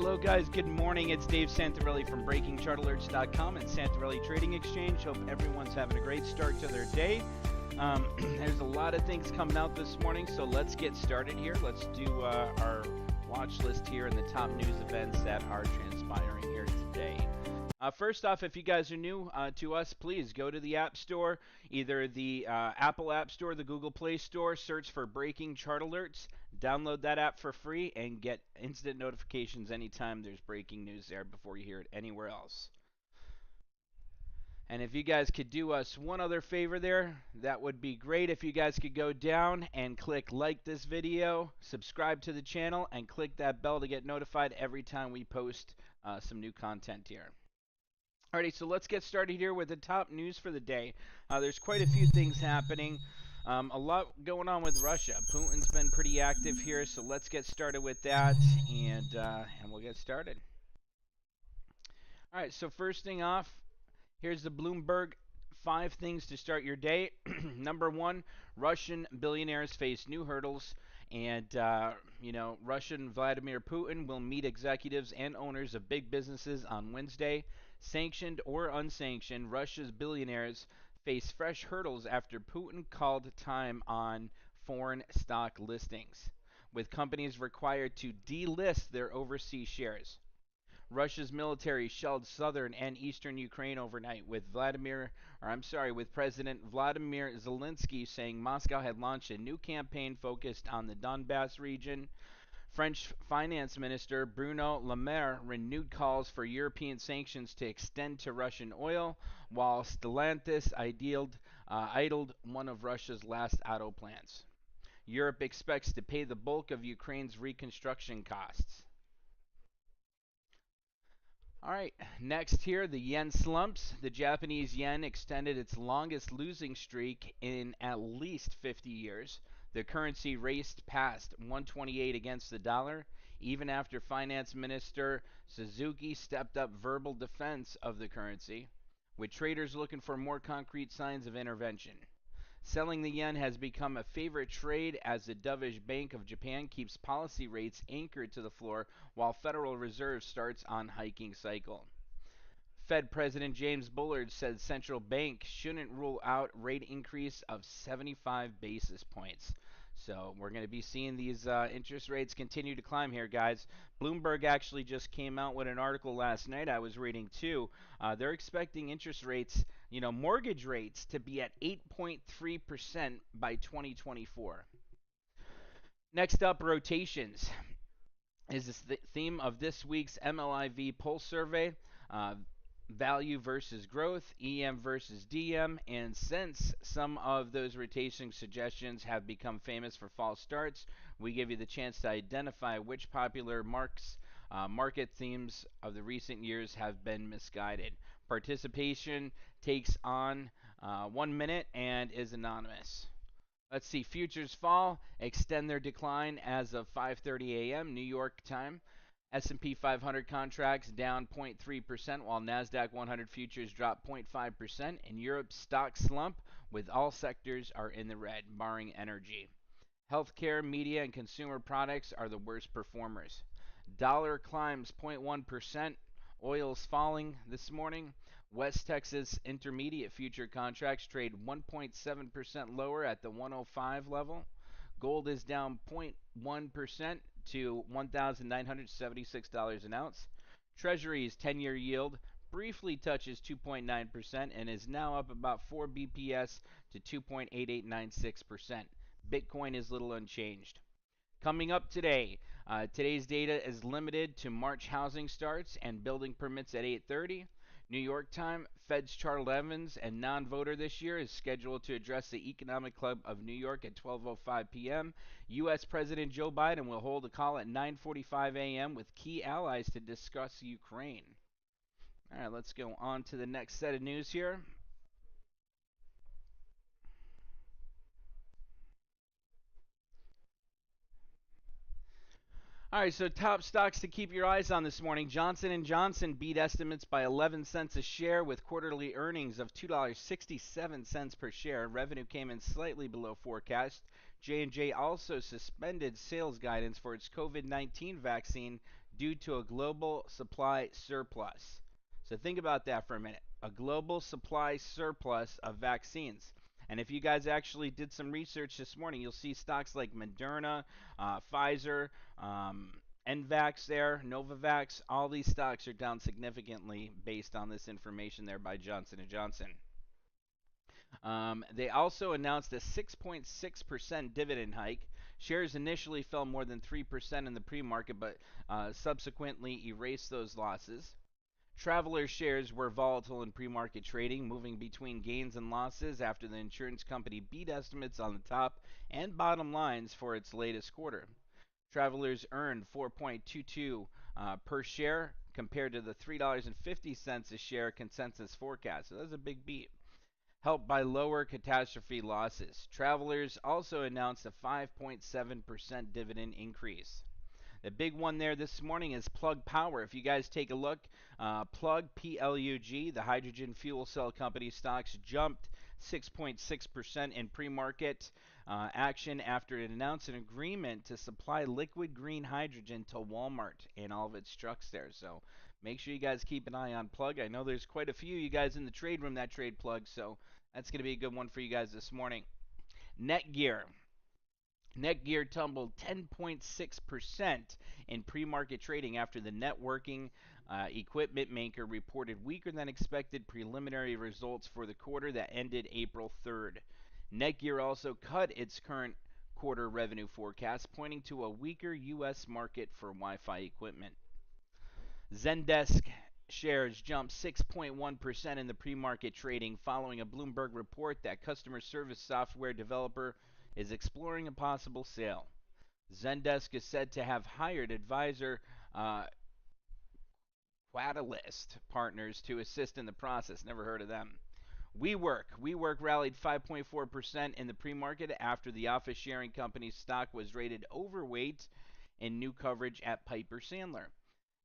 Hello guys, good morning. It's Dave Santarelli from BreakingChartAlerts.com and Santarelli Trading Exchange. Hope everyone's having a great start to their day. There's a lot of things coming out this morning, so let's get started here. Let's do our watch list here and the top news events that are transpiring here today. First off, if you guys are new to us, please go to the App Store, either the Apple App Store, the Google Play Store, search for Breaking Chart Alerts, download that app for free, and get instant notifications anytime there's breaking news there before you hear it anywhere else. And if you guys could do us one other favor there, that would be great. If you guys could go down and click like this video, subscribe to the channel, and click that bell to get notified every time we post some new content here. Alrighty, so let's get started here with the top news for the day. There's quite a few things happening. A lot going on with Russia. Putin's been pretty active here, so let's get started with that, and we'll get started. Alright, so first thing off, here's the Bloomberg 5 things to start your day. Number 1, Russian billionaires face new hurdles. And, Russian Vladimir Putin will meet executives and owners of big businesses on Wednesday. Sanctioned or unsanctioned, Russia's billionaires face fresh hurdles after Putin called time on foreign stock listings, with companies required to delist their overseas shares. Russia's military shelled southern and eastern Ukraine overnight, with President Vladimir Zelensky saying Moscow had launched a new campaign focused on the Donbass region. French Finance Minister Bruno Le Maire renewed calls for European sanctions to extend to Russian oil, while Stellantis idled one of Russia's last auto plants. Europe expects to pay the bulk of Ukraine's reconstruction costs. All right, next here, the yen slumps. The Japanese yen extended its longest losing streak in at least 50 years. The currency raced past 128 against the dollar, even after Finance Minister Suzuki stepped up verbal defense of the currency, with traders looking for more concrete signs of intervention. Selling the yen has become a favorite trade as the dovish Bank of Japan keeps policy rates anchored to the floor while Federal Reserve starts on hiking cycle. Fed President James Bullard said central bank shouldn't rule out rate increase of 75 basis points. So we're going to be seeing these interest rates continue to climb here, guys. Bloomberg actually just came out with an article last night I was reading too. They're expecting interest rates, mortgage rates, to be at 8.3% by 2024. Next up, rotations is the theme of this week's MLIV Pulse Survey. Value versus growth, EM versus DM, and since some of those rotation suggestions have become famous for false starts, we give you the chance to identify which popular market themes of the recent years have been misguided. Participation takes on 1 minute and is anonymous. Let's see, futures fall, extend their decline as of 5:30 a.m. New York time. S&P 500 contracts down 0.3%, while NASDAQ 100 futures drop 0.5%. In Europe, stocks slump, with all sectors are in the red, barring energy. Healthcare, media, and consumer products are the worst performers. Dollar climbs 0.1%. Oil's falling this morning. West Texas Intermediate future contracts trade 1.7% lower at the 105 level. Gold is down 0.1% to $1,976 an ounce. Treasury's 10-year yield briefly touches 2.9% and is now up about 4 BPS to 2.8896%. Bitcoin is little unchanged. Coming up today, today's data is limited to March housing starts and building permits at 8:30. New York time, Fed's Charles Evans, a non-voter this year, is scheduled to address the Economic Club of New York at 12:05 p.m. U.S. President Joe Biden will hold a call at 9:45 a.m. with key allies to discuss Ukraine. All right, let's go on to the next set of news here. All right, so top stocks to keep your eyes on this morning. Johnson & Johnson beat estimates by 11 cents a share with quarterly earnings of $2.67 per share. Revenue came in slightly below forecast. J&J also suspended sales guidance for its COVID-19 vaccine due to a global supply surplus. So think about that for a minute. A global supply surplus of vaccines. And if you guys actually did some research this morning, you'll see stocks like Moderna, Pfizer, um, NVAX there, Novavax, all these stocks are down significantly based on this information there by Johnson & Johnson. They also announced a 6.6% dividend hike. Shares initially fell more than 3% in the pre-market, but subsequently erased those losses. Travelers shares were volatile in pre-market trading, moving between gains and losses after the insurance company beat estimates on the top and bottom lines for its latest quarter. Travelers earned 4.22 per share compared to the $3.50 a share consensus forecast. So that's a big beat, helped by lower catastrophe losses. Travelers also announced a 5.7% dividend increase. The big one there this morning is Plug Power. If you guys take a look, Plug, PLUG, the hydrogen fuel cell company stocks jumped 6.6% in pre-market action after it announced an agreement to supply liquid green hydrogen to Walmart and all of its trucks there. So make sure you guys keep an eye on Plug. I know there's quite a few of you guys in the trade room that trade Plug, so that's going to be a good one for you guys this morning. Netgear. Netgear tumbled 10.6% in pre-market trading after the networking equipment maker reported weaker than expected preliminary results for the quarter that ended April 3rd. Netgear also cut its current quarter revenue forecast, pointing to a weaker U.S. market for Wi-Fi equipment. Zendesk shares jumped 6.1% in the pre-market trading following a Bloomberg report that customer service software developer is exploring a possible sale. Zendesk is said to have hired advisor Catalyst partners to assist in the process. Never heard of them. WeWork rallied 5.4% in the pre-market after the office sharing company's stock was rated overweight in new coverage at Piper Sandler.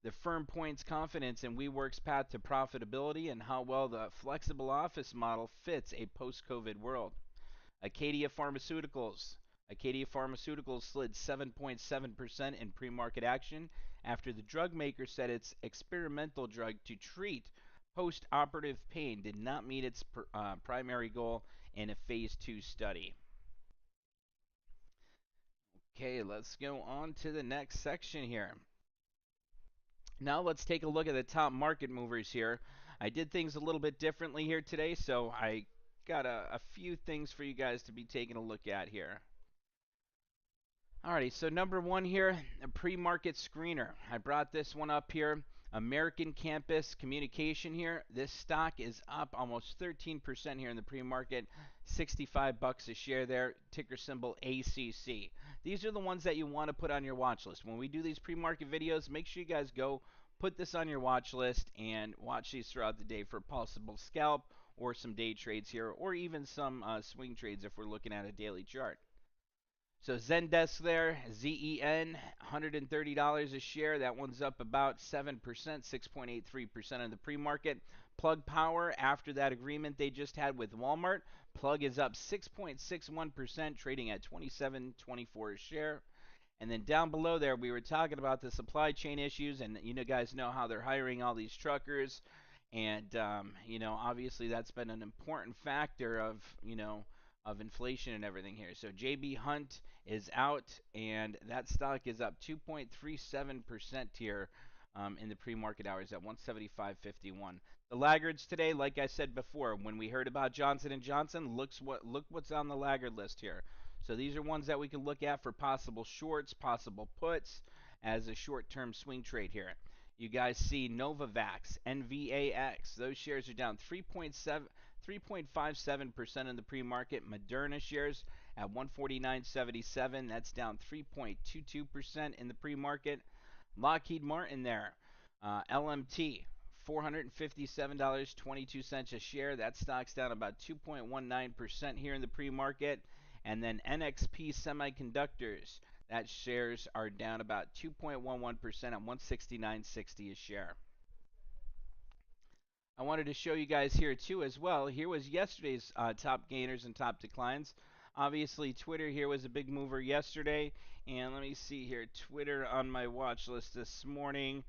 The firm points confidence in WeWork's path to profitability and how well the flexible office model fits a post-COVID world. Acadia Pharmaceuticals slid 7.7% in pre-market action after the drug maker said its experimental drug to treat post-operative pain did not meet its primary goal in a phase 2 study. Okay, let's go on to the next section here. Now let's take a look at the top market movers here. I did things a little bit differently here today, so I got a few things for you guys to be taking a look at here. Alrighty, so number one here, a pre-market screener. I brought this one up here. American Campus Communication here. This stock is up almost 13% here in the pre-market. $65 a share there. Ticker symbol ACC. These are the ones that you want to put on your watch list. When we do these pre-market videos, make sure you guys go put this on your watch list and watch these throughout the day for possible scalp or some day trades here, or even some swing trades if we're looking at a daily chart. So Zendesk there, ZEN, $130 a share. That one's up about 7%, 6.83% in the pre-market. Plug Power, after that agreement they just had with Walmart, Plug is up 6.61%, trading at $27.24 a share. And then down below there, we were talking about the supply chain issues, and you guys know how they're hiring all these truckers. And, obviously that's been an important factor of, of inflation and everything here. So JB Hunt is out, and that stock is up 2.37% here in the pre-market hours at 175.51. The laggards today, like I said before, when we heard about Johnson & Johnson, look what's on the laggard list here. So these are ones that we can look at for possible shorts, possible puts as a short-term swing trade here. You guys see Novavax, NVAX. Those shares are down 3.57% in the pre-market. Moderna shares at 149.77. That's down 3.22% in the pre-market. Lockheed Martin there, LMT, $457.22 a share. That stock's down about 2.19% here in the pre-market. And then NXP Semiconductors, that shares are down about 2.11% at 169.60 a share. I wanted to show you guys here too as well. Here was yesterday's top gainers and top declines. Obviously, Twitter here was a big mover yesterday. And let me see here. Twitter on my watch list this morning.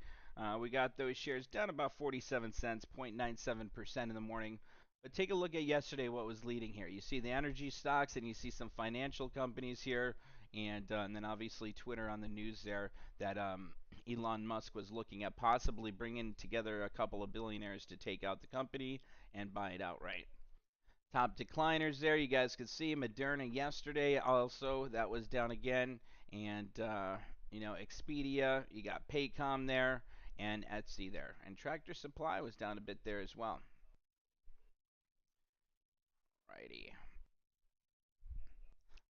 We got those shares down about 47 cents, 0.97% in the morning. But take a look at yesterday what was leading here. You see the energy stocks and you see some financial companies here. And then obviously Twitter on the news there that Elon Musk was looking at possibly bringing together a couple of billionaires to take out the company and buy it outright. Top decliners there, you guys could see Moderna yesterday also, that was down again. And Expedia, you got Paycom there, and Etsy there. And Tractor Supply was down a bit there as well. Righty.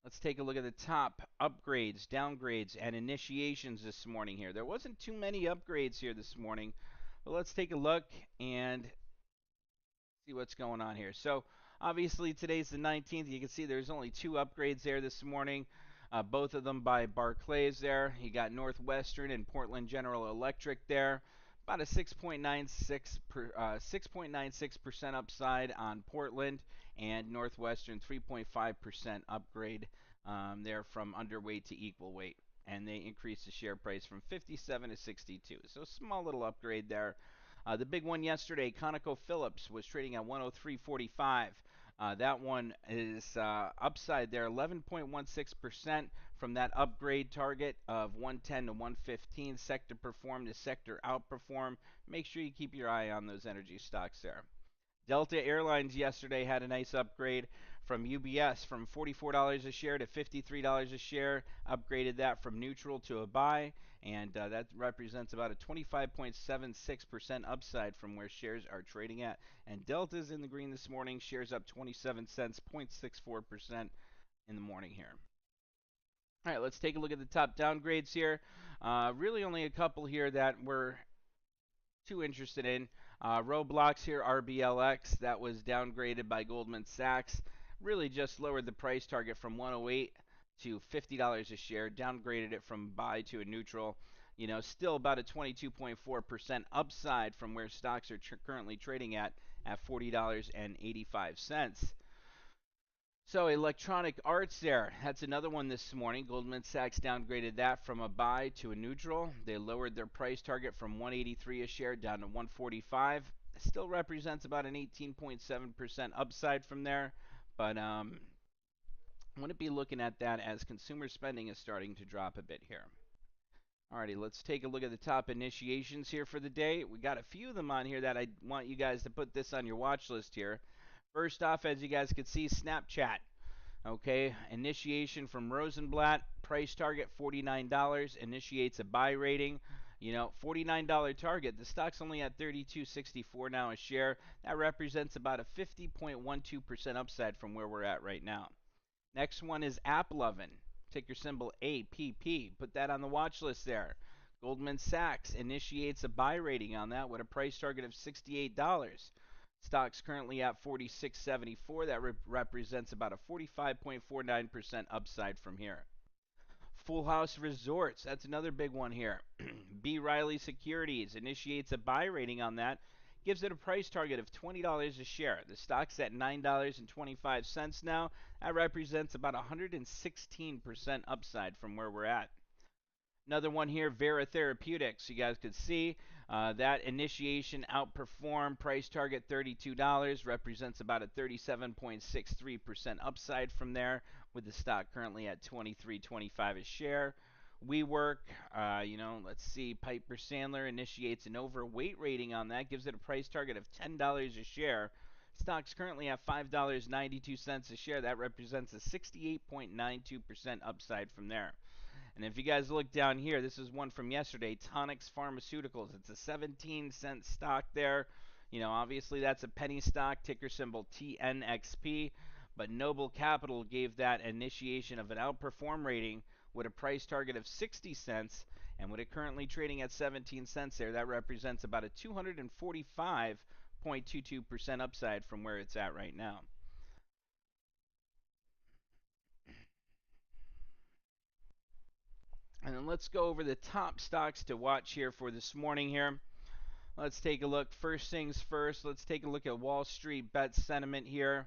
Let's take a look at the top upgrades, downgrades, and initiations this morning here. There wasn't too many upgrades here this morning, but let's take a look and see what's going on here. So obviously today's the 19th. You can see there's only two upgrades there this morning. Both of them by Barclays there. You got Northwestern and Portland General Electric there. About a 6.96% upside on Portland, and Northwestern 3.5% upgrade there from underweight to equal weight. And they increased the share price from 57 to 62. So small little upgrade there. The big one yesterday, ConocoPhillips was trading at 103.45. That one is upside there, 11.16% from that upgrade target of 110 to 115. Sector perform to sector outperform. Make sure you keep your eye on those energy stocks there. Delta Airlines yesterday had a nice upgrade from UBS from $44 a share to $53 a share. Upgraded that from neutral to a buy, and that represents about a 25.76% upside from where shares are trading at. And Delta's in the green this morning. Shares up 27 cents, 0.64% in the morning here. All right, let's take a look at the top downgrades here. Really only a couple here that we're too interested in. Roblox here, RBLX, that was downgraded by Goldman Sachs. Really just lowered the price target from 108 to $50 a share, downgraded it from buy to a neutral. Still about a 22.4% upside from where stocks are currently trading at $40.85. So Electronic Arts there, that's another one this morning. Goldman Sachs downgraded that from a buy to a neutral. They lowered their price target from 183 a share down to 145. Still represents about an 18.7% upside from there, but wouldn't be looking at that as consumer spending is starting to drop a bit here. Alrighty, let's take a look at the top initiations here for the day. We got a few of them on here that I want you guys to put this on your watch list here. First off, as you guys can see, Snapchat. Okay, initiation from Rosenblatt, price target $49, initiates a buy rating. $49 target. The stock's only at $32.64 now a share. That represents about a 50.12% upside from where we're at right now. Next one is AppLovin, ticker symbol APP. Put that on the watch list there. Goldman Sachs initiates a buy rating on that with a price target of $68. Stock's currently at $46.74. That represents about a 45.49% upside from here. Full House Resorts, that's another big one here. B. Riley Securities initiates a buy rating on that, gives it a price target of $20 a share. The stock's at $9.25 now. That represents about 116% upside from where we're at. Another one here, Vera Therapeutics. You guys could see that initiation outperformed. Price target $32, represents about a 37.63% upside from there, with the stock currently at $23.25 a share. WeWork, let's see, Piper Sandler initiates an overweight rating on that, gives it a price target of $10 a share. Stock's currently at $5.92 a share. That represents a 68.92% upside from there. And if you guys look down here, this is one from yesterday, Tonix Pharmaceuticals. It's a 17-cent stock there. Obviously that's a penny stock, ticker symbol TNXP. But Noble Capital gave that initiation of an outperform rating with a price target of 60 cents. And with it currently trading at 17 cents there, that represents about a 245.22% upside from where it's at right now. And then let's go over the top stocks to watch here for this morning here. Let's take a look. First things first, let's take a look at Wall Street bet sentiment here.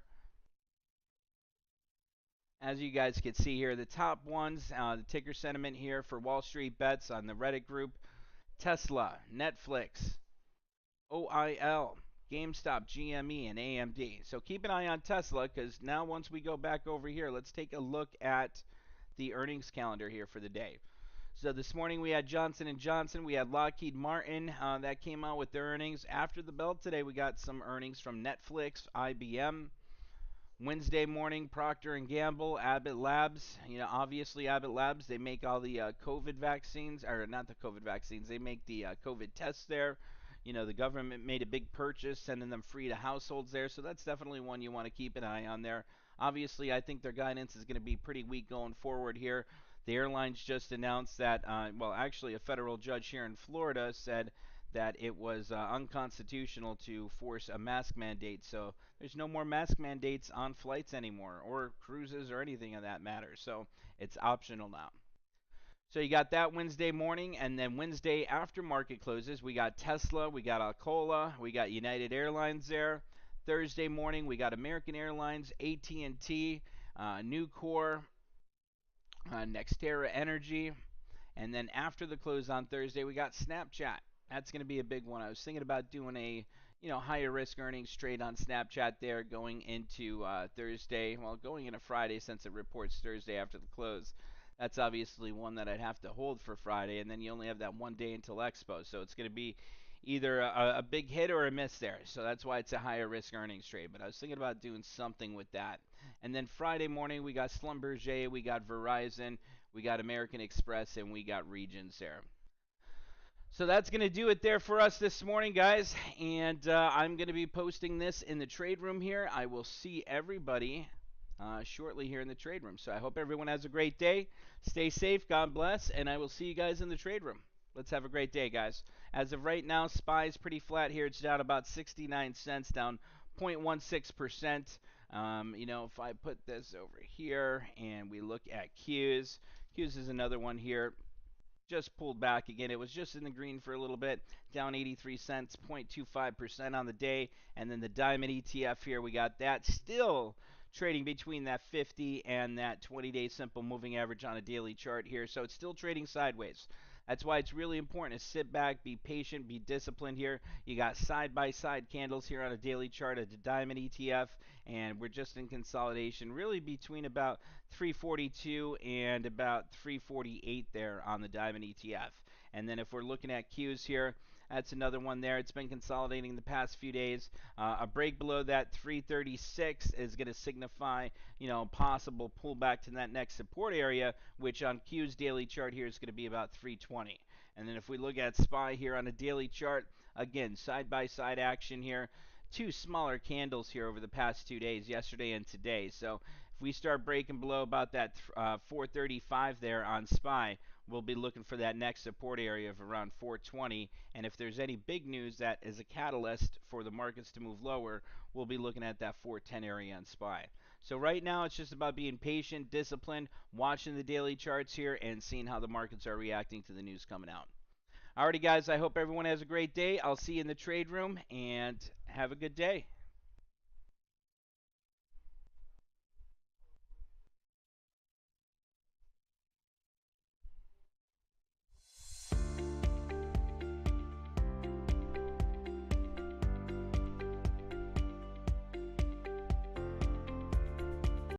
As you guys can see here, the top ones, the ticker sentiment here for Wall Street Bets on the Reddit group: Tesla, Netflix, OIL, GameStop, GME, and AMD. So keep an eye on Tesla, because now once we go back over here, let's take a look at the earnings calendar here for the day. So this morning we had Johnson & Johnson, we had Lockheed Martin that came out with their earnings. After the bell today, we got some earnings from Netflix, IBM. Wednesday morning, Procter & Gamble, Abbott Labs. Obviously Abbott Labs, they make all the COVID vaccines, or not the COVID vaccines, they make the COVID tests there. The government made a big purchase, sending them free to households there, so that's definitely one you want to keep an eye on there. Obviously, I think their guidance is going to be pretty weak going forward here. The airlines just announced that, well, actually, a federal judge here in Florida said that it was unconstitutional to force a mask mandate. So there's no more mask mandates on flights anymore, or cruises, or anything of that matter. So it's optional now. So you got that Wednesday morning, and then Wednesday after market closes, we got Tesla, we got Alcoa, we got United Airlines there. Thursday morning, we got American Airlines, AT&T, Nucor, Nextera Energy. And then after the close on Thursday, we got Snapchat. That's going to be a big one. I was thinking about doing a higher risk earnings trade on Snapchat there going into Thursday. Well, going into Friday, since it reports Thursday after the close. That's obviously one that I'd have to hold for Friday, and then you only have that one day until Expo. So it's going to be either a big hit or a miss there. So that's why it's a higher risk earnings trade. But I was thinking about doing something with that. And then Friday morning, we got Schlumberger, we got Verizon, we got American Express, and we got Regions there. So that's going to do it there for us this morning, guys. And I'm going to be posting this in the trade room here. I will see everybody shortly here in the trade room. So I hope everyone has a great day. Stay safe. God bless. And I will see you guys in the trade room. Let's have a great day, guys. As of right now, SPY is pretty flat here. It's down about 69 cents, down 0.16%. If I put this over here and we look at Qs, Qs is another one here. Just pulled back again. It was just in the green for a little bit, down 83 cents, 0.25% on the day. And then the Diamond ETF here, we got that still trading between that 50 and that 20-day simple moving average on a daily chart here. So it's still trading sideways. That's why it's really important to sit back, be patient, be disciplined here. You got side-by-side candles here on a daily chart of the Diamond ETF, and we're just in consolidation really between about 342 and about 348 there on the Diamond ETF. And then if we're looking at Qs here, that's another one there. It's been consolidating the past few days. A break below that 336 is going to signify, possible pullback to that next support area, which on Q's daily chart here is going to be about 320. And then if we look at SPY here on a daily chart, again, side-by-side action here. Two smaller candles here over the past 2 days, yesterday and today. So if we start breaking below about that 435 there on SPY, we'll be looking for that next support area of around 420. And if there's any big news that is a catalyst for the markets to move lower, we'll be looking at that 410 area on SPY. So right now it's just about being patient, disciplined, watching the daily charts here, and seeing how the markets are reacting to the news coming out. Alrighty, guys, I hope everyone has a great day. I'll see you in the trade room, and have a good day.